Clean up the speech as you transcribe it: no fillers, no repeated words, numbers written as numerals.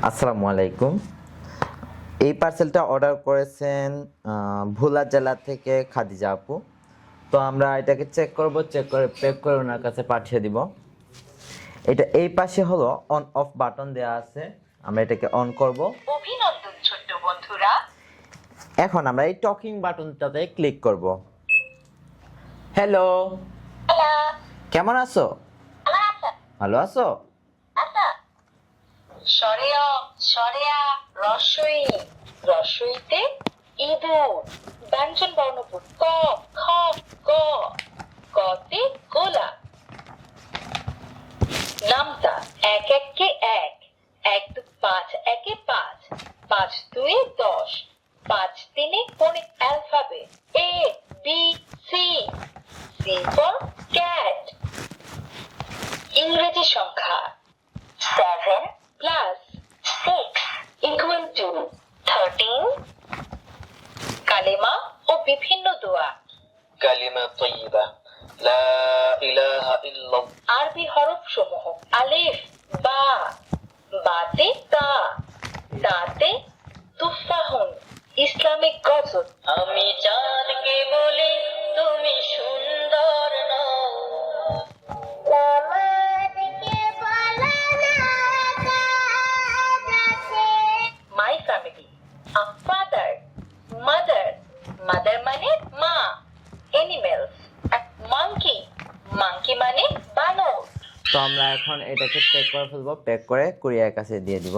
আসসালামু আলাইকুম। এই পার্সেলটা অর্ডার করেছেন ভোলা জেলা থেকে খাদিজা আপু। তো আমরা এটাকে চেক করব, চেক করে প্যাক করে ওনার কাছে পাঠিয়ে দিব। এটা এই পাশে হলো অন অফ বাটন দেওয়া আছে, আমরা এটাকে অন করব। অভিনন্দন ছোট্ট বন্ধুরা। এখন আমরা এই টকিং বাটনটাতে ক্লিক করব। হ্যালো, কেমন আছো? ভালো আছো? সরেয়া সরেয়া রসই রসইতে ইঁদুর। ব্যঞ্জন বর্ণ ক খ গ গতে গোলা। নামতা এক একে এক, এক দু পাঁচ একে পাঁচ, পাঁচ দুয়ে 10, পাঁচ তিনে phonic alphabet A B C, C for cat. ইংরেজি সংখ্যা 7 plus 6 equal to 13। কালেমা ও বিভিন্ন দোয়া। কালিমা তয়্যিবা লা ইলাহা ইল্লাল্লাহ। আরবি হরফ সমূহ আলিফ বা, বাতে তা, তাতে তুফাহুন। ইসলামিক গজল। আমি চাঁদকে বলি তুমি সুন্দর নও। My family. A father, mother, mother মানে মা। এনিমেলস, মাঙ্কি, মাঙ্কি মানে বানর। তো আমরা এখন এটাকে প্যাক করে ফেলবো, প্যাক করে কুরিয়ার কাছে দিয়ে দিব।